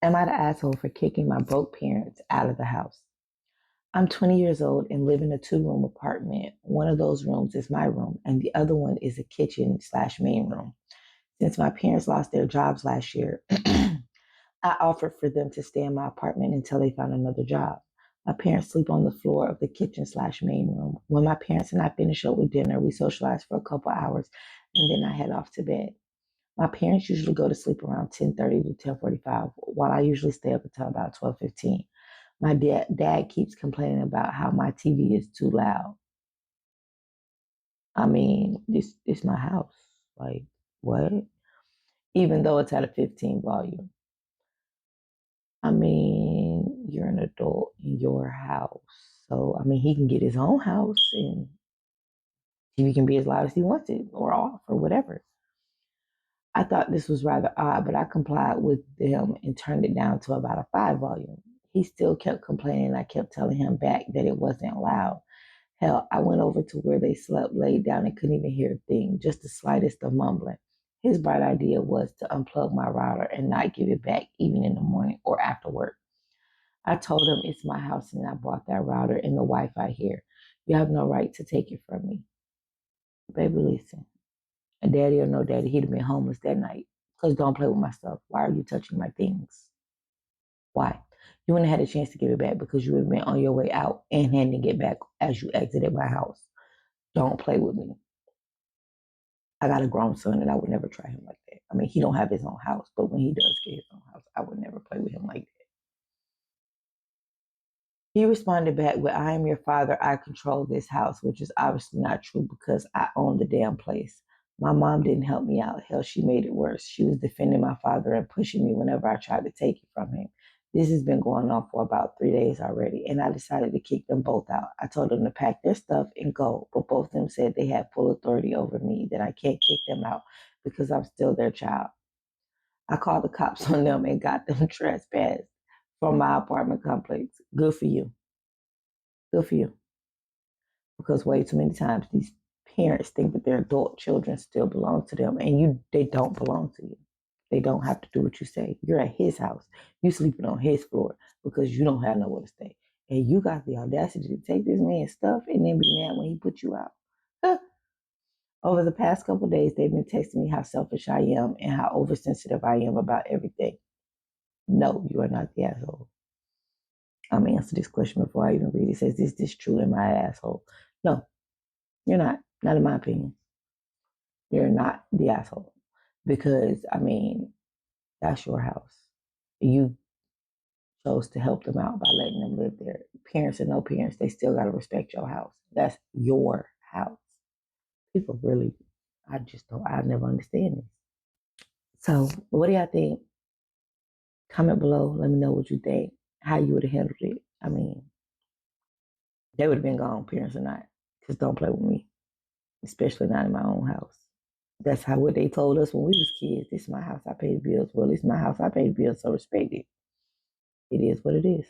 Am I the asshole for kicking my broke parents out of the house? I'm 20 years old and live in a two-room apartment. One of those rooms is my room, and the other one is a kitchen slash main room. Since my parents lost their jobs last year, I offered for them to stay in my apartment until they found another job. My parents sleep on the floor of the kitchen slash main room. When my parents and I finish up with dinner, we socialize for a couple hours, and then I head off to bed. My parents usually go to sleep around 10:30 to 10:45, while I usually stay up until about 12:15. My dad keeps complaining about how my TV is too loud. I mean, this is my house. Like, what? Even though it's at a 15 volume. I mean, you're an adult in your house. So, I mean, he can get his own house and TV can be as loud as he wants it or off or whatever. I thought this was rather odd, but I complied with him and turned it down to about a 5 volume. He still kept complaining. I kept telling him back that it wasn't loud. Hell, I went over to where they slept, laid down, and couldn't even hear a thing, just the slightest of mumbling. His bright idea was to unplug my router and not give it back even in the morning or after work. I told him it's my house and I bought that router and the Wi-Fi here. You have no right to take it from me. Baby, listen. A daddy or no daddy, he'd have been homeless that night. Because don't play with my stuff. Why are you touching my things? Why? You wouldn't have had a chance to give it back because you would have been on your way out and handing it back as you exited my house. Don't play with me. I got a grown son and I would never try him like that. I mean, he don't have his own house, but when he does get his own house, I would never play with him like that. He responded back with, I am your father. I control this house, which is obviously not true because I own the damn place. My mom didn't help me out. Hell, she made it worse. She was defending my father and pushing me whenever I tried to take it from him. This has been going on for about 3 days already, and I decided to kick them both out. I told them to pack their stuff and go, but both of them said they had full authority over me, that I can't kick them out because I'm still their child. I called the cops on them and got them trespassed from my apartment complex. Good for you. Good for you. Because way too many times these parents think that their adult children still belong to them, and they don't belong to you. They don't have to do what you say. You're at his house. You sleeping on his floor because you don't have nowhere to stay. And you got the audacity to take this man's stuff and then be mad when he put you out. Huh. Over the past couple of days, they've been texting me how selfish I am and how oversensitive I am about everything. No, you are not the asshole. I'm gonna answer this question before I even read it. It says, is this true? Am I an asshole? No, you're not. Not in my opinion. You're not the asshole. Because, I mean, that's your house. You chose to help them out by letting them live there. Parents and no parents, they still got to respect your house. That's your house. People really, I never understand this. So, what do y'all think? Comment below. Let me know what you think, how you would have handled it. I mean, they would have been gone, parents or not. Just don't play with me, especially not in my own house. That's how what they told us when we was kids. This is my house. I pay the bills. Well, it's my house. I pay the bills, so respect it. It is what it is.